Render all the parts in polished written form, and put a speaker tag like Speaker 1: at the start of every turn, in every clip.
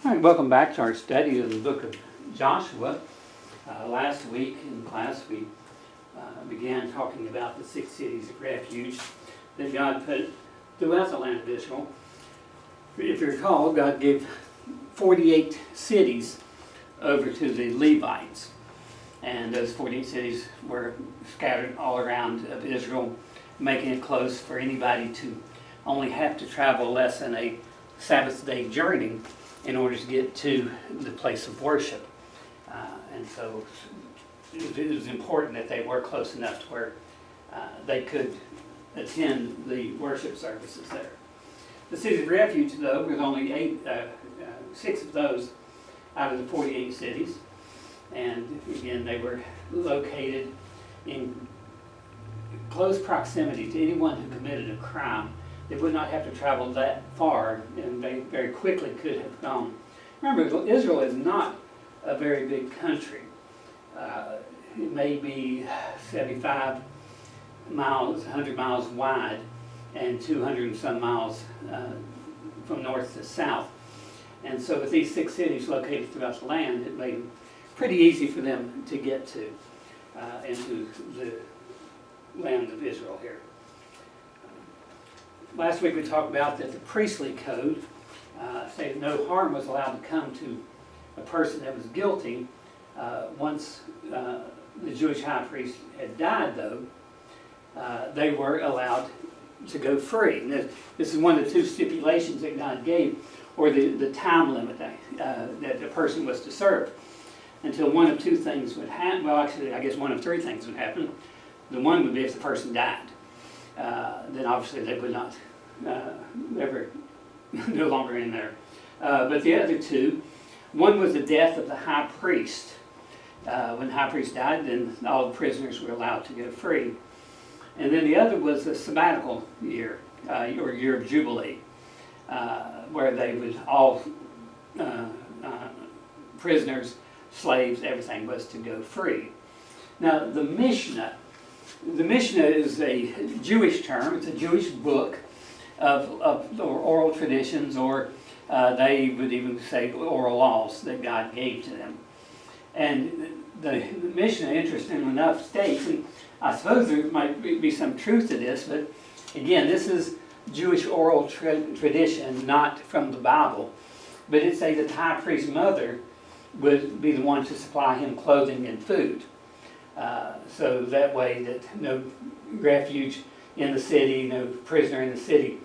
Speaker 1: All right, welcome back to our study of the book of Joshua. Last week in class we began talking about the 6 cities of refuge that God put throughout the land of Israel. If you recall, God gave 48 cities over to the Levites. And those 48 cities were scattered all around of Israel, making it close for anybody to only have to travel less than a Sabbath day journey in order to get to the place of worship. And so it was important that they were close enough to where they could attend the worship services there. The cities of refuge, though, there's only 6 of those out of the 48 cities. And again, they were located in close proximity to anyone who committed a crime. They would not have to travel that far, and they very quickly could have gone. Remember, Israel is not a very big country. It may be 75 miles, 100 miles wide, and 200 and some miles from north to south. And so with these 6 cities located throughout the land, it made it pretty easy for them to get to into the land of Israel here. Last week we talked about that the priestly code said no harm was allowed to come to a person that was guilty. Once the Jewish high priest had died, though, they were allowed to go free. And this is one of the 2 stipulations that God gave, or the time limit that the person was to serve. Until one of 2 things would happen. Well, actually, I guess one of 3 things would happen. The one would be if the person died. Then obviously they would not ever no longer in there. But the other 2, one was the death of the high priest. When the high priest died, then all the prisoners were allowed to go free. And then the other was the sabbatical year, or year of Jubilee, where they would all, prisoners, slaves, everything was to go free. Now the Mishnah is a Jewish term. It's a Jewish book of oral traditions, or they would even say oral laws that God gave to them. And the Mishnah, interestingly enough, states, and I suppose there might be some truth to this, but again, this is Jewish oral tradition, not from the Bible. But it says that the high priest's mother would be the one to supply him clothing and food. So that way that no refuge in the city, no prisoner in the city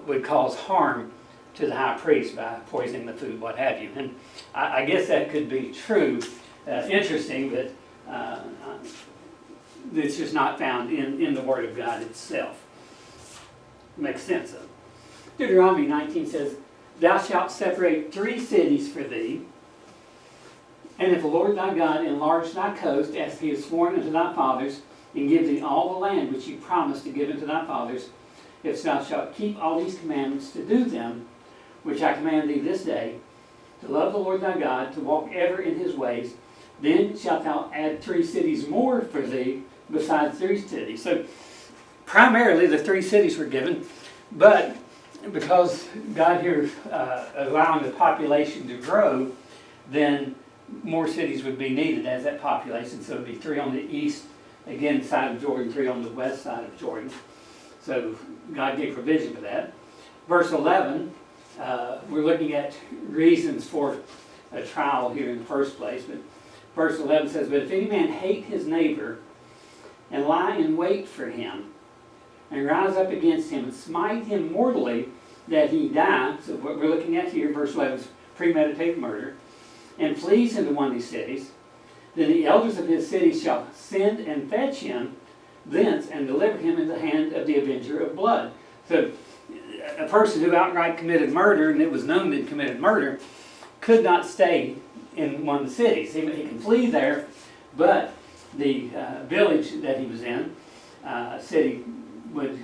Speaker 1: would cause harm to the high priest by poisoning the food, what have you. And I guess that could be true. Interesting, but it's just not found in the Word of God itself. Makes sense of it. Deuteronomy 19 says, "Thou shalt separate 3 cities for thee, and if the Lord thy God enlarge thy coast, as he has sworn unto thy fathers, and give thee all the land which he promised to give unto thy fathers, if thou shalt keep all these commandments to do them, which I command thee this day, to love the Lord thy God, to walk ever in his ways, then shalt thou add 3 cities more for thee, besides 3 cities." So primarily the 3 cities were given, but because God here allowing the population to grow, then more cities would be needed as that population. So it would be 3 on the east, again, side of Jordan, 3 on the west side of Jordan. So God gave provision for that. Verse 11, we're looking at reasons for a trial here in the first place. But verse 11 says, "But if any man hate his neighbor, and lie in wait for him, and rise up against him, and smite him mortally, that he die," so what we're looking at here, verse 11, is premeditated murder, "and flees into one of these cities, then the elders of his city shall send and fetch him thence, and deliver him into the hand of the avenger of blood." So a person who outright committed murder, and it was known that he committed murder, could not stay in one of the cities. He can flee there, but the village that he was in, city, would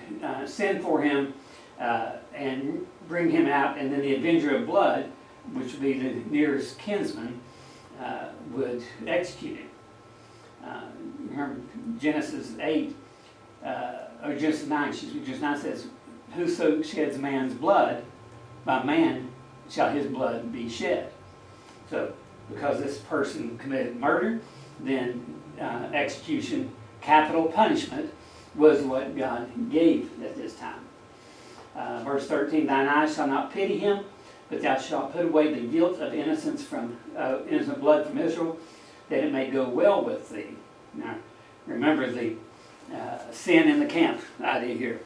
Speaker 1: send for him and bring him out, and then the avenger of blood, which would be the nearest kinsman, would execute him. Remember Genesis 8, or Genesis 9, Genesis 9 says, "Whoso sheds man's blood, by man shall his blood be shed. So, because this person committed murder, then execution, capital punishment, was what God gave at this time. Verse 13, thine eyes shall not pity him, but thou shalt put away the guilt of innocent blood from Israel, that it may go well with thee. Now, remember the sin in the camp idea here.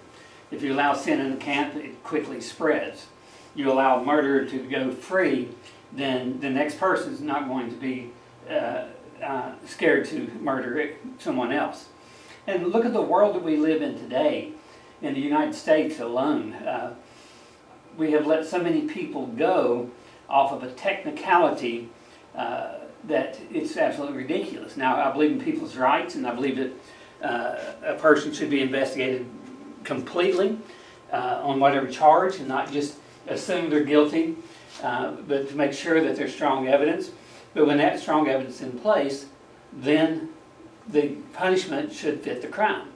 Speaker 1: If you allow sin in the camp, it quickly spreads. You allow a murderer to go free, then the next person is not going to be scared to murder someone else. And look at the world that we live in today. In the United States alone, we have let so many people go off of a technicality that it's absolutely ridiculous. Now, I believe in people's rights, and I believe that a person should be investigated completely on whatever charge, and not just assume they're guilty, but to make sure that there's strong evidence. But when that strong evidence is in place, then the punishment should fit the crime.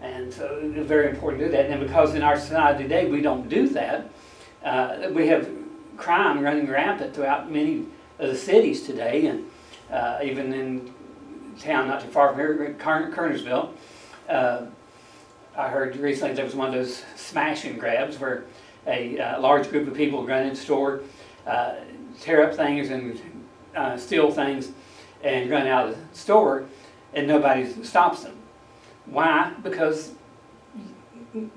Speaker 1: And so it's very important to do that. And because in our society today we don't do that, we have crime running rampant throughout many of the cities today, and even in town not too far from here, Kernersville. I heard recently there was one of those smash and grabs where a large group of people run in the store, tear up things and steal things, and run out of the store, and nobody stops them. Why? Because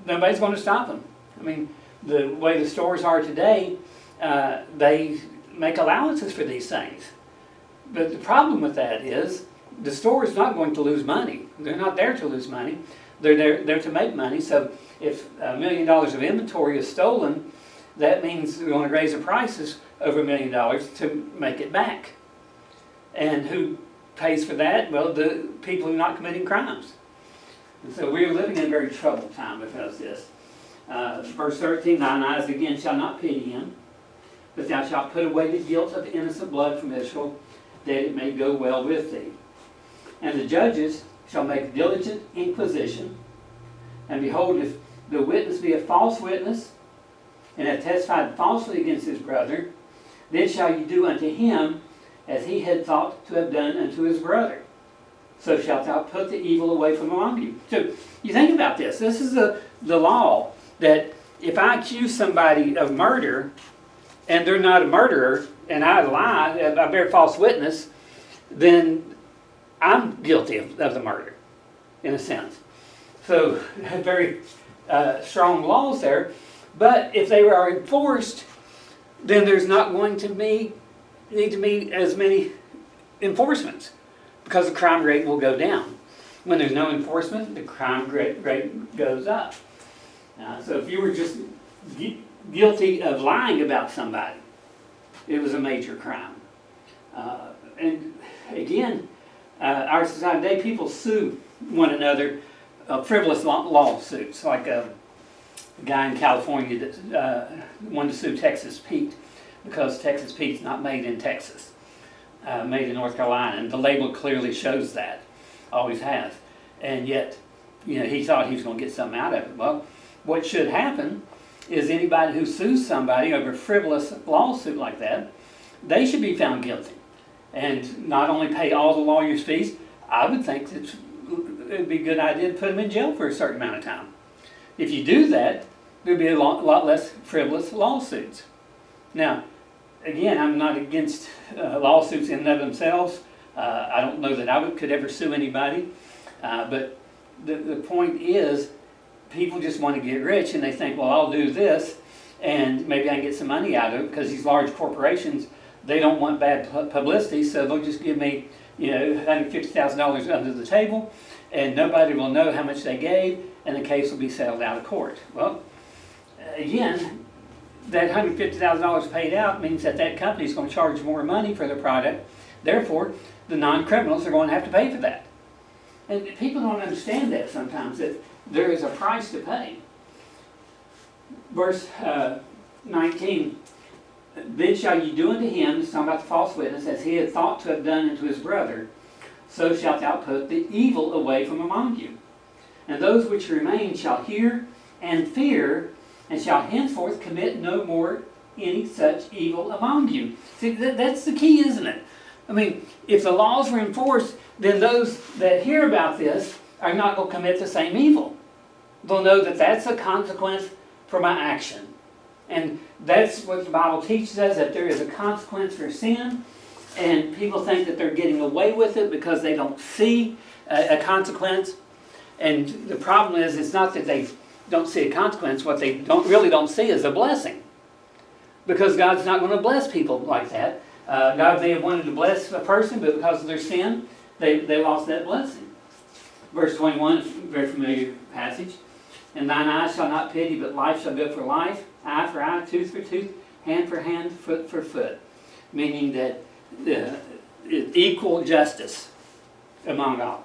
Speaker 1: nobody's going to stop them. I mean, the way the stores are today, they make allowances for these things. But the problem with that is the store is not going to lose money. They're not there to lose money. They're there to make money. So if $1 million of inventory is stolen, that means we're going to raise the prices over $1 million to make it back. And who pays for that? Well, the people who are not committing crimes. And so we are living in a very troubled time because of this. Verse 13, thine eyes again shall not pity him, but thou shalt put away the guilt of innocent blood from Israel, that it may go well with thee. And the judges shall make diligent inquisition, and behold, if the witness be a false witness, and hath testified falsely against his brother, then shall you do unto him as he had thought to have done unto his brother. So shalt thou put the evil away from among you. So you think about this. This is the law, that if I accuse somebody of murder and they're not a murderer, and I lie, I bear false witness, then I'm guilty of the murder, in a sense. So very strong laws there. But if they are enforced, then there's not going to need to be as many enforcements, because the crime rate will go down. When there's no enforcement, the crime rate goes up. So if you were just guilty of lying about somebody, it was a major crime. And again, our society today, people sue one another, frivolous lawsuits, like a guy in California that wanted to sue Texas Pete because Texas Pete's not made in Texas. Made in North Carolina, and the label clearly shows that, always has. And yet, he thought he was going to get something out of it. Well, what should happen is anybody who sues somebody over a frivolous lawsuit like that, they should be found guilty, and not only pay all the lawyer's fees. I would think that it would be a good idea to put them in jail for a certain amount of time. If you do that, there'd be a lot less frivolous lawsuits. Now, again, I'm not against lawsuits in and of themselves. I don't know that I could ever sue anybody. But the point is, people just want to get rich, and they think, well, I'll do this, and maybe I can get some money out of it, because these large corporations, they don't want bad publicity, so they'll just give me, $150,000 under the table, and nobody will know how much they gave, and the case will be settled out of court. Well, again, that $150,000 paid out means that company is going to charge more money for their product. Therefore, the non-criminals are going to have to pay for that. And people don't understand that sometimes, that there is a price to pay. Verse 19, then shall ye do unto him, it's talking about the false witness, as he had thought to have done unto his brother, so shalt thou put the evil away from among you. And those which remain shall hear and fear, and shall henceforth commit no more any such evil among you. See, that's the key, isn't it? I mean, if the laws were enforced, then those that hear about this are not going to commit the same evil. They'll know that that's a consequence for my action. And that's what the Bible teaches us, that there is a consequence for sin. And people think that they're getting away with it because they don't see a consequence. And the problem is, it's not that they don't see a consequence. What they really don't see is a blessing. Because God's not going to bless people like that. God may have wanted to bless a person, but because of their sin, they lost that blessing. Verse 21, very familiar passage. And thine eye shall not pity, but life shall go for life, eye for eye, tooth for tooth, hand for hand, foot for foot. Meaning that equal justice among all.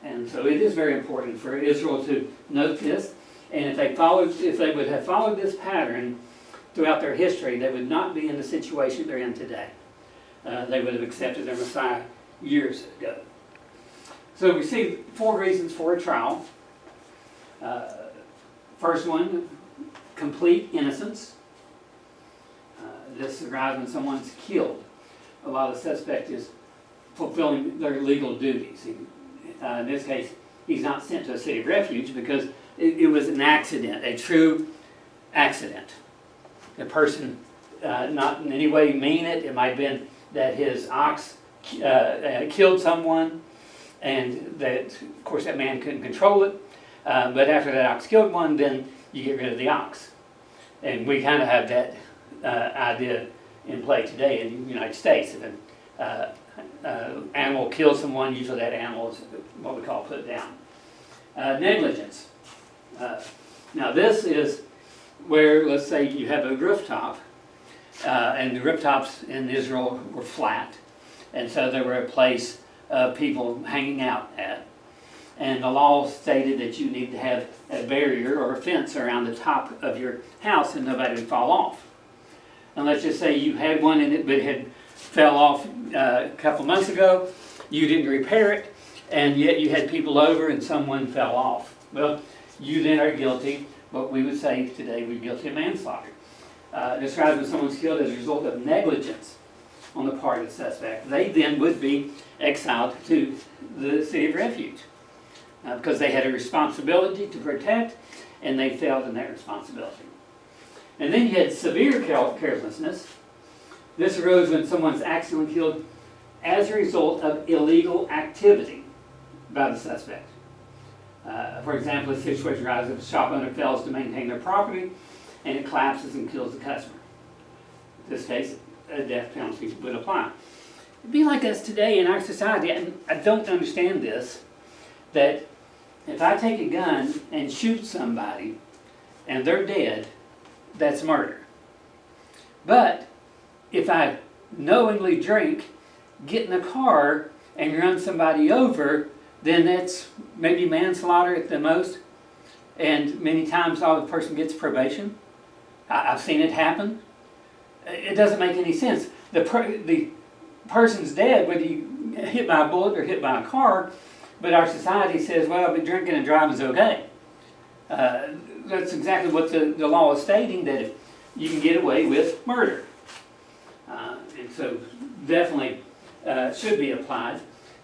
Speaker 1: And so it is very important for Israel to note this. And if they would have followed this pattern throughout their history, they would not be in the situation they're in today. They would have accepted their Messiah years ago. So we see 4 reasons for a trial. First one, complete innocence. This arrives when someone's killed. A lot of the suspect is fulfilling their legal duties. In this case, he's not sent to a city of refuge because it was an accident, a true accident. The person not in any way mean it. It might have been that his ox killed someone, and that, of course, that man couldn't control it. But after that ox killed one, then you get rid of the ox. And we kind of have that idea in play today in the United States. If an animal kills someone, usually that animal is what we call put down. Negligence. Now this is where, let's say you have a rooftop, and the rooftops in Israel were flat, and so they were a place of people hanging out at. And the law stated that you need to have a barrier or a fence around the top of your house and nobody would fall off. And let's just say you had one in it but it had fell off a couple months ago, you didn't repair it, and yet you had people over and someone fell off. Well, you then are guilty. What we would say today, we're guilty of manslaughter. Describes when someone's killed as a result of negligence on the part of the suspect. They then would be exiled to the city of refuge because they had a responsibility to protect and they failed in that responsibility. And then you had severe carelessness. This arose when someone's accidentally killed as a result of illegal activity by the suspect. For example, a situation arises if a shop owner fails to maintain their property and it collapses and kills the customer. In this case, a death penalty would apply. It'd be like us today in our society, and I don't understand this, that if I take a gun and shoot somebody and they're dead, that's murder. But if I knowingly drink, get in a car and run somebody over, then that's maybe manslaughter at the most. And many times the person gets probation. I've seen it happen. It doesn't make any sense. The person's dead whether you hit by a bullet or hit by a car, but our society says, well, but drinking and driving is okay. That's exactly what the law is stating, that if you can get away with murder. And so definitely should be applied.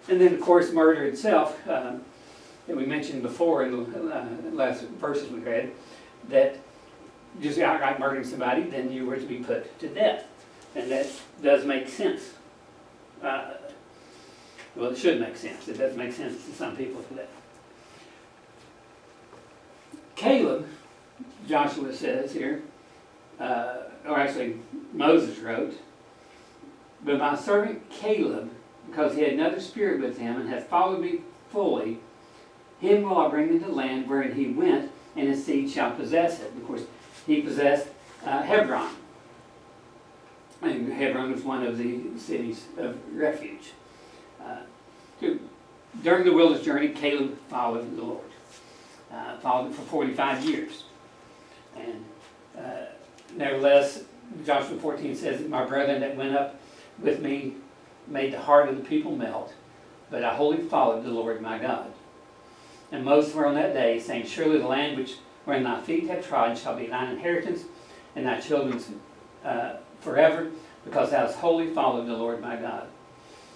Speaker 1: And then, of course, murder itself, that we mentioned before in the last verses we read, that just outright murdering somebody, then you were to be put to death. And that does make sense. Well, it should make sense. It does make sense to some people today. Caleb, Joshua says here, or actually Moses wrote, but my servant Caleb, because he had another spirit with him and hath followed me fully, him will I bring into the land wherein he went, and his seed shall possess it. Of course, he possessed Hebron. And Hebron was one of the cities of refuge. During the wilderness journey, Caleb followed the Lord. Followed it for 45 years. And nevertheless, Joshua 14 says, my brethren that went up with me made the heart of the people melt, but I wholly followed the Lord my God. And Moses were on that day, saying, surely the land which wherein thy feet have trod shall be thine inheritance, and thy children's forever, because thou hast wholly followed the Lord my God.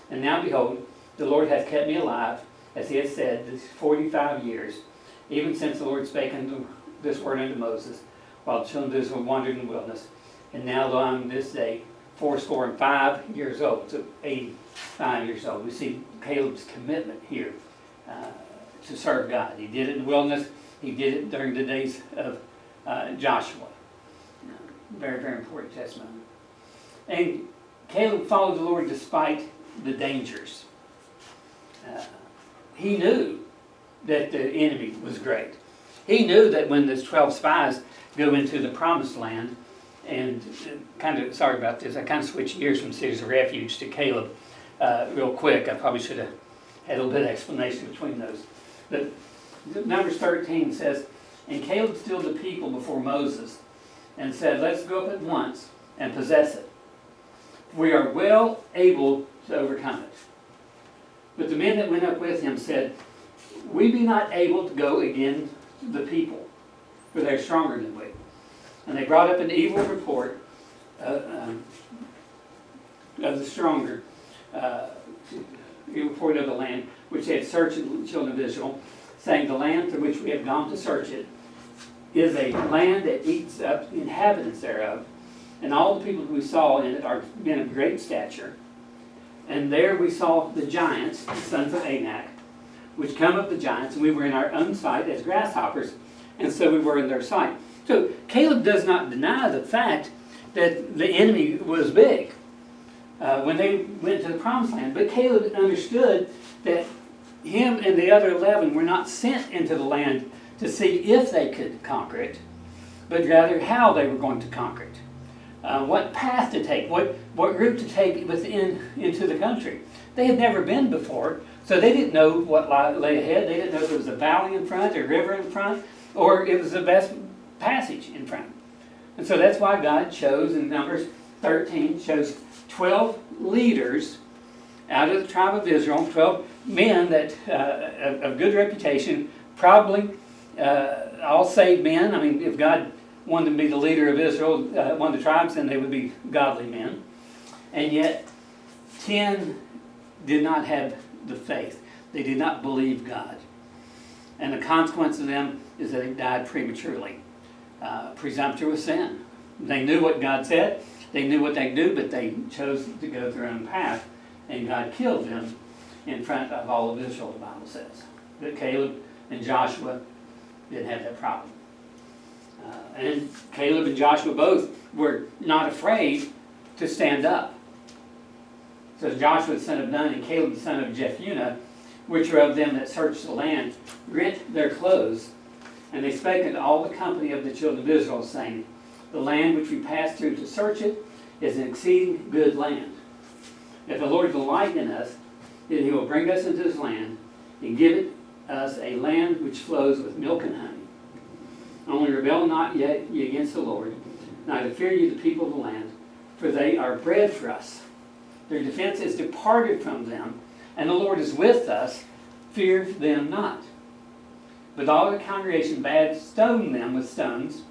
Speaker 1: And now behold, the Lord hath kept me alive, as he has said, these 45 years, even since the Lord spake unto this word unto Moses, while the children of Israel wandered in the wilderness. And now lo, I am this day 85 old, so 85 years old. We see Caleb's commitment here to serve God. He did it in the wilderness. He did it during the days of Joshua. Very, very important testimony. And Caleb followed the Lord despite the dangers. He knew that the enemy was great. He knew that when the 12 spies go into the promised land, and sorry about this, I kind of switched gears from cities of refuge to Caleb real quick. I probably should have had a little bit of explanation between those. But Numbers 13 says, and Caleb stilled the people before Moses and said, let's go up at once and possess it. We are well able to overcome it. But the men that went up with him said, we be not able to go against the people, for they are stronger than we. And they brought up an evil report of the stronger, evil report of the land, which they had searched the children of Israel, saying, the land through which we have gone to search it is a land that eats up the inhabitants thereof, and all the people who we saw in it are men of great stature. And there we saw the giants, the sons of Anak, which come of the giants, and we were in our own sight as grasshoppers, and so we were in their sight. So Caleb does not deny the fact that the enemy was big when they went to the promised land. But Caleb understood that him and the other 11 were not sent into the land to see if they could conquer it, but rather how they were going to conquer it. What path to take, what route to take into the country. They had never been before, so they didn't know what lay ahead. They didn't know if there was a valley in front, a river in front, or it was the best passage in front. And so that's why God chose, in Numbers 13, chose 12 leaders out of the tribe of Israel, 12 men that of good reputation, probably all saved men. I mean, if God wanted to be the leader of Israel, one of the tribes, then they would be godly men. And yet, 10 did not have the faith. They did not believe God. And the consequence of them is that they died prematurely. Presumptuous sin. They knew what God said. They knew what they do, but they chose to go their own path. And God killed them in front of all of Israel, the Bible says. But Caleb and Joshua didn't have that problem. And Caleb and Joshua both were not afraid to stand up. So Joshua the son of Nun and Caleb the son of Jephunneh, which are of them that searched the land, rent their clothes, and they spake unto all the company of the children of Israel, saying, the land which we passed through to search it is an exceeding good land. If the Lord delight in us, then he will bring us into his land, and give it us a land which flows with milk and honey. Only rebel not yet ye against the Lord, neither fear ye the people of the land, for they are bread for us. Their defense is departed from them, and the Lord is with us. Fear them not. But all the congregation bade stone them with stones,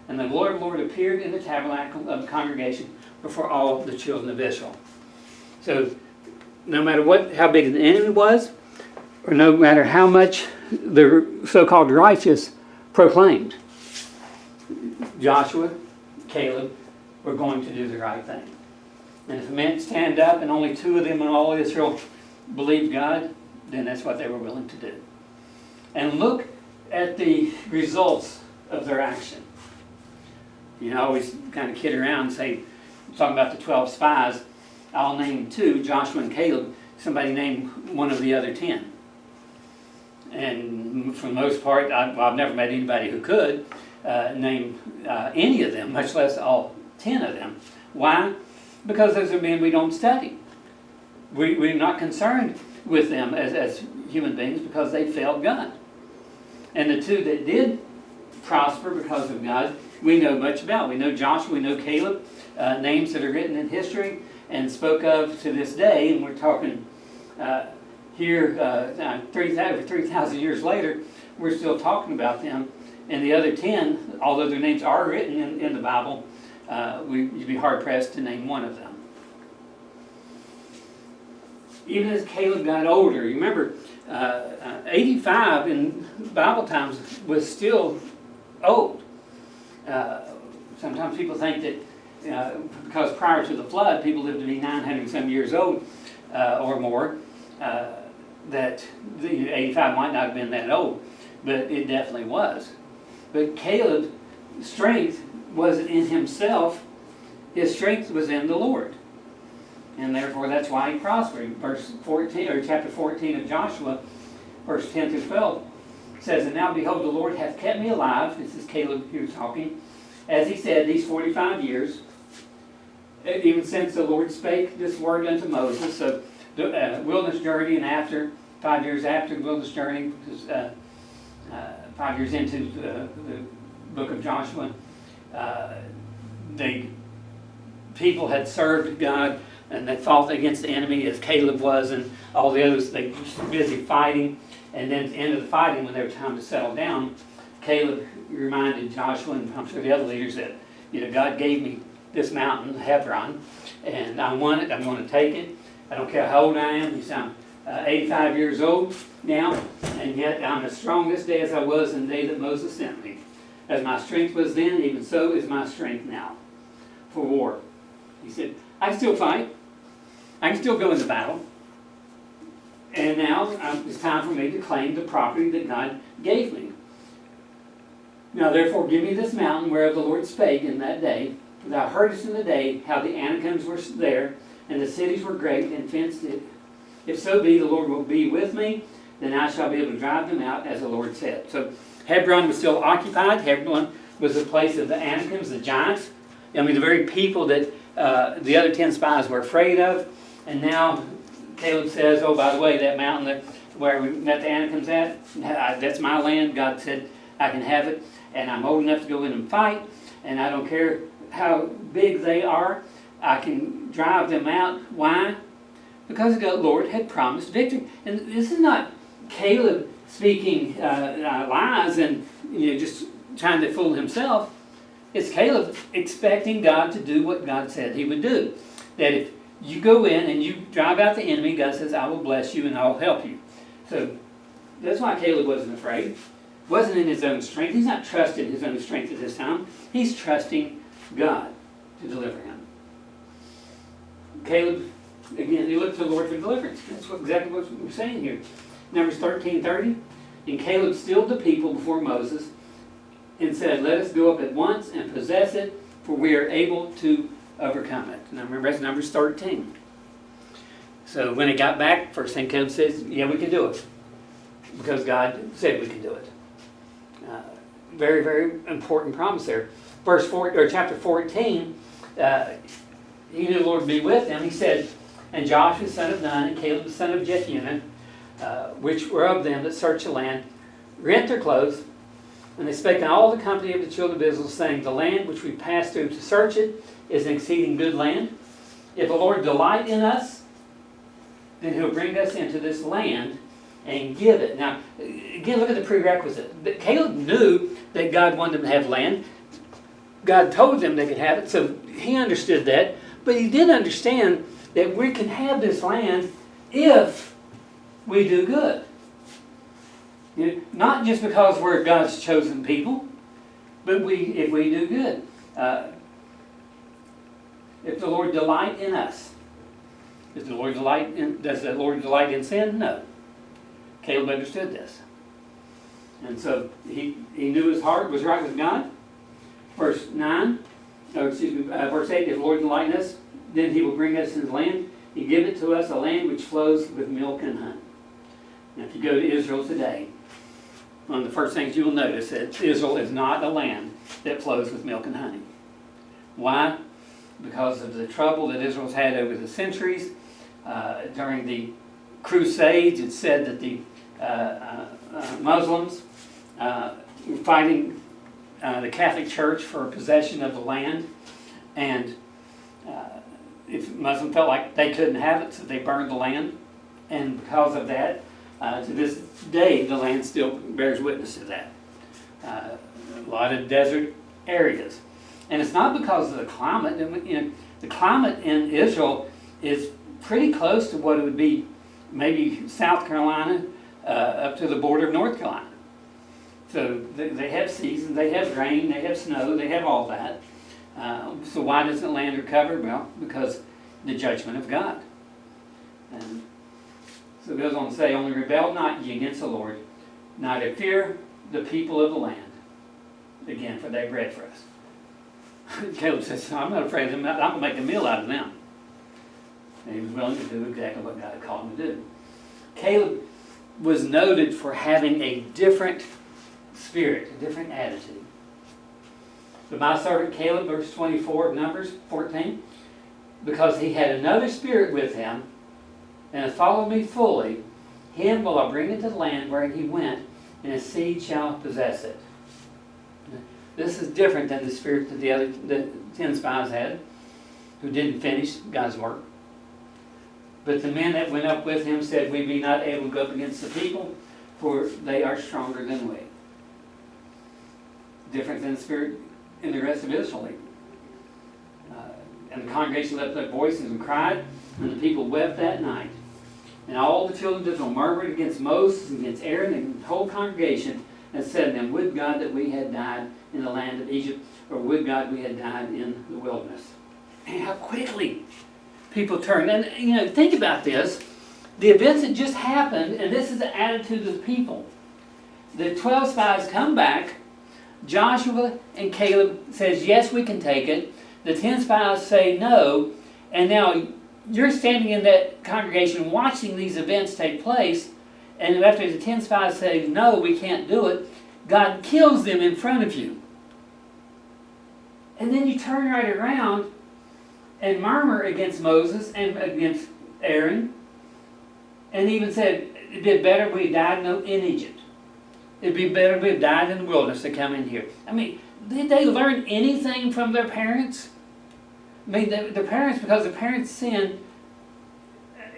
Speaker 1: and the glory of the Lord appeared in the tabernacle of the congregation before all the children of Israel. So, no matter how big the enemy was, or no matter how much the so-called righteous proclaimed, Joshua, Caleb were going to do the right thing. And if a man stand up and only 2 of them in all Israel believed God, then that's what they were willing to do. And look at the results of their action. You know, I always kind of kid around and say, talking about the 12 spies, I'll name 2, Joshua and Caleb. Somebody name one of the other 10. And for the most part, I've never met anybody who could name any of them, much less all 10 of them. Why? Because those are men we don't study. We're not concerned with them as human beings because they failed God. And the 2 that did prosper because of God, we know much about. We know Joshua, we know Caleb, names that are written in history and spoke of to this day. And we're talking here, over 3,000 years later, we're still talking about them. And the other 10, although their names are written in the Bible, you'd be hard-pressed to name one of them. Even as Caleb got older, you remember, 85 in Bible times was still old. Sometimes people think that because prior to the flood, people lived to be 900 some years old or more, that 85 might not have been that old, but it definitely was. But Caleb's strength wasn't in himself, his strength was in the Lord. And therefore that's why he prospered. Verse 14, or chapter 14 of Joshua, verse 10 through 12, says, "And now behold, the Lord hath kept me alive," this is Caleb who's talking, "as he said, these 45 years, even since the Lord spake this word unto Moses." So the wilderness journey, and after 5 years after the wilderness journey, 5 years into the book of Joshua, the people had served God and they fought against the enemy as Caleb was, and all the others. They were busy fighting, and then at the end of the fighting, when there was time to settle down, Caleb reminded Joshua, and I'm sure the other leaders, that God gave me this mountain, Hebron, and I want it. I'm going to take it. I don't care how old I am. He said, I'm 85 years old now, and yet I'm as strong this day as I was in the day that Moses sent me. As my strength was then, even so is my strength now for war. He said, I can still fight. I can still go into battle. And now it's time for me to claim the property that God gave me. Now therefore give me this mountain whereof the Lord spake in that day. For thou heardest in the day how the Anakims were there, and the cities were great and fenced it. If so be the Lord will be with me, then I shall be able to drive them out, as the Lord said. So Hebron was still occupied. Hebron was the place of the Anakims, the giants. I mean, the very people that the other 10 spies were afraid of. And now Caleb says, oh, by the way, that mountain where we met the Anakims at, that's my land. God said I can have it, and I'm old enough to go in and fight, and I don't care how big they are. I can drive them out. Why? Because the Lord had promised victory. And this is not Caleb speaking lies and just trying to fool himself. It's Caleb expecting God to do what God said he would do. That if you go in and you drive out the enemy, God says, I will bless you and I will help you. So that's why Caleb wasn't afraid. Wasn't in his own strength. He's not trusting his own strength at this time. He's trusting God to deliver him. Caleb, again, he looked to the Lord for deliverance. That's exactly what we're saying here. Numbers 13:30. And Caleb stilled the people before Moses and said, let us go up at once and possess it, for we are able to overcome it. Now remember, that's Numbers 13. So when he got back, first thing Caleb says, yeah, we can do it. Because God said we can do it. Very, very important promise there. Chapter 14, he knew the Lord would be with him. He said, and Joshua son of Nun and Caleb the son of Jephunneh, which were of them that searched the land, rent their clothes, and they spake in all the company of the children of Israel, saying, the land which we passed through to search it is an exceeding good land. If the Lord delight in us, then he'll bring us into this land and give it. Now, again, look at the prerequisite. Caleb knew that God wanted them to have land. God told them they could have it, so he understood that. But he did understand that we can have this land if we do good. Not just because we're God's chosen people, but if we do good. If the Lord delight in us. Does the Lord delight in sin? No. Caleb understood this. And so he knew his heart was right with God. Verse 8, if the Lord delight in us, then he will bring us into the land. He give it to us, a land which flows with milk and honey. Now if you go to Israel today, one of the first things you will notice that Israel is not a land that flows with milk and honey. Why? Because of the trouble that Israel's had over the centuries. During the Crusades, it's said that the Muslims were fighting the Catholic Church for possession of the land, and if Muslims felt like they couldn't have it, so they burned the land. And because of that, to this day, the land still bears witness to that. A lot of desert areas. And it's not because of the climate. The climate in Israel is pretty close to what it would be maybe South Carolina up to the border of North Carolina. So they have seasons, they have rain, they have snow, they have all that. So why doesn't the land recover? Well, because the judgment of God. And so it goes on to say, only rebel not ye against the Lord, neither fear the people of the land. Again, for they bread for us. Caleb says, I'm not afraid of them, I'm going to make a meal out of them. And he was willing to do exactly what God had called him to do. Caleb was noted for having a different spirit, a different attitude. But my servant Caleb, verse 24 of Numbers 14, because he had another spirit with him, and has followed me fully, him will I bring into the land where he went, and his seed shall possess it. This is different than the spirit that the 10 spies had, who didn't finish God's work. But the men that went up with him said, we be not able to go up against the people, for they are stronger than we. Different than the spirit in the rest of Israel. And the congregation lifted up their voices and cried, and the people wept that night. And all the children of Israel murmured against Moses and against Aaron and the whole congregation, and said to them, would God that we had died in the land of Egypt, or would God we had died in the wilderness. And how quickly people turned. And think about this. The events that just happened, and this is the attitude of the people. The 12 spies come back. Joshua and Caleb says, yes, we can take it. The 10 spies say no. And now you're standing in that congregation watching these events take place. And after the 10 spies say, no, we can't do it, God kills them in front of you. And then you turn right around and murmur against Moses and against Aaron. And even said, it'd be better if we died in Egypt. It'd be better if we had died in the wilderness to come in here. I mean, did they learn anything from their parents? I mean, the parents, because the parents sinned,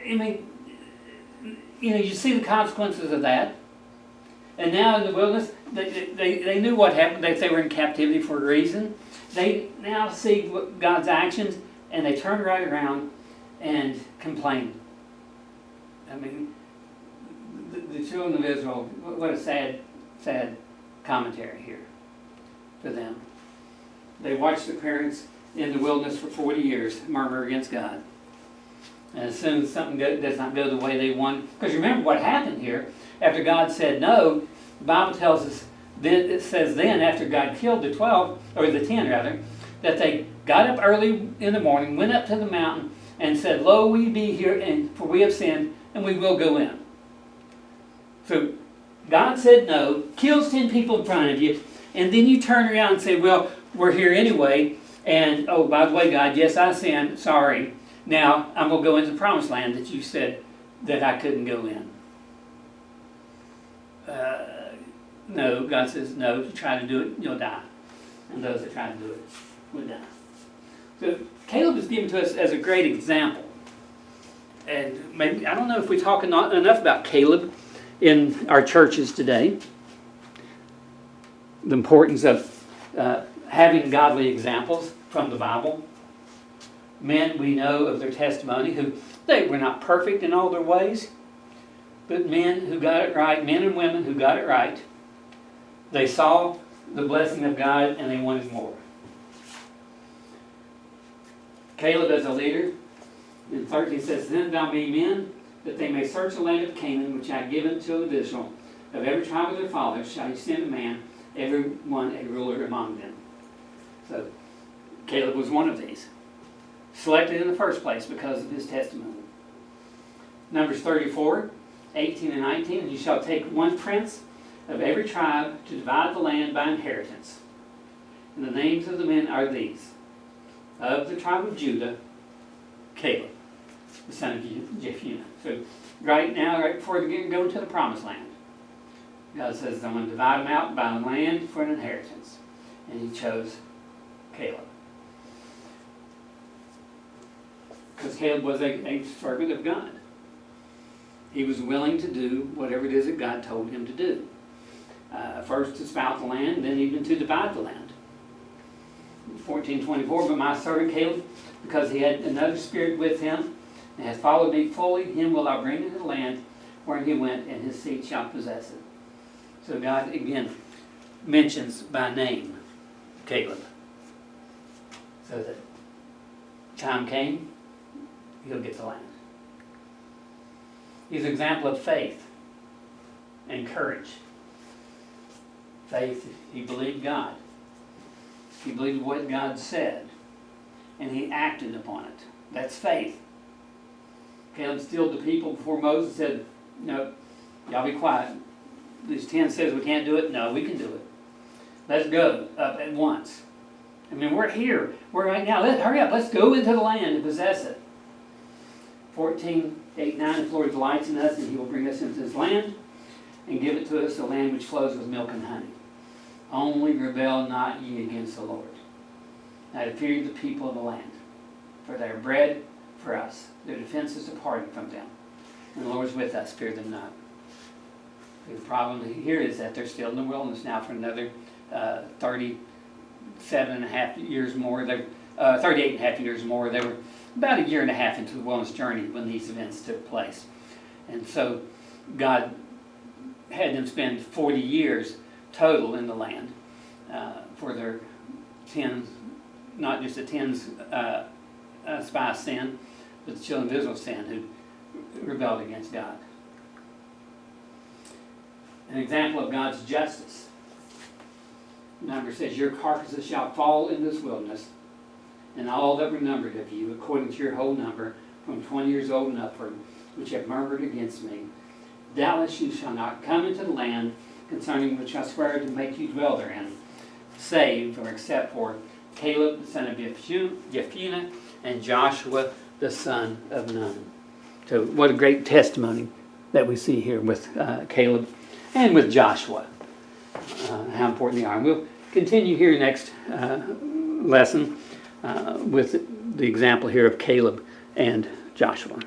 Speaker 1: you see the consequences of that. And now in the wilderness, they knew what happened, that they were in captivity for a reason. They now see God's actions, and they turn right around and complain. I mean, the children of Israel, what a sad commentary here for them. They watched their parents in the wilderness for 40 years murmur against God. And as soon as something does not go the way they want, because remember what happened here, after God said no, the Bible tells us, it says then, after God killed the 12, or the 10 rather, that they got up early in the morning, went up to the mountain, and said, lo, we be here, and for we have sinned, and we will go in. So God said no, kills 10 people in front of you, and then you turn around and say, well, we're here anyway, and oh, by the way, God, yes, I sinned, sorry. Now, I'm going to go into the promised land that you said that I couldn't go in. No, God says, no, if you try to do it, you'll die. And those that try to do it will die. So Caleb is given to us as a great example. And maybe, I don't know if we talk enough about Caleb in our churches today. The importance of having godly examples from the Bible. Men we know of their testimony who, they were not perfect in all their ways, but men who got it right, men and women who got it right. They saw the blessing of God and they wanted more. Caleb as a leader, in 13 says, then thou be men, that they may search the land of Canaan, which I have given to Israel. Of every tribe of their fathers shall you send a man, every one a ruler among them. So Caleb was one of these. Selected in the first place because of his testimony. Numbers 34, 18 and 19, and you shall take one prince of every tribe to divide the land by inheritance. And the names of the men are these. Of the tribe of Judah, Caleb, the son of Jephunneh. So right now, right before they go into the promised land, God says, I'm going to divide them out by land for an inheritance. And he chose Caleb. Because Caleb was a servant of God. He was willing to do whatever it is that God told him to do. First to spout the land, then even to divide the land. 14:24, but my servant Caleb, because he had another spirit with him, and has followed me fully, him will I bring into the land where he went, and his seed shall possess it. So God, again, mentions by name Caleb. So that time came, he'll get the land. He's an example of faith and courage. Faith, he believed God. He believed what God said, and he acted upon it. That's faith. Caleb stilled the people before Moses said, no, y'all be quiet. These 10 says we can't do it. No, we can do it. Let's go up at once. I mean, we're here. We're right now. Hurry up. Let's go into the land and possess it. 14:8-9, the Lord delights in us, and he will bring us into his land and give it to us, a land which flows with milk and honey. Only rebel not ye against the Lord. Now to fear the people of the land, for they are bread for us. Their defense is departed from them. And the Lord is with us, fear them not. The problem here is that they're still in the wilderness now for another 37 and a half years more. 38 and a half years more. They were about a year and a half into the wilderness journey when these events took place. And so God had them spend 40 years total in the land for their 10, not just the 10's spies sin, but the children of Israel's sin who rebelled against God. An example of God's justice. Number says, your carcasses shall fall in this wilderness, and all that were numbered of you, according to your whole number, from 20 years old and upward, which have murmured against me. Doubtless you shall not come into the land concerning which I swear to make you dwell therein, save or except for Caleb the son of Jephunneh and Joshua the son of Nun. So what a great testimony that we see here with Caleb and with Joshua. How important they are. And we'll continue here next lesson with the example here of Caleb and Joshua.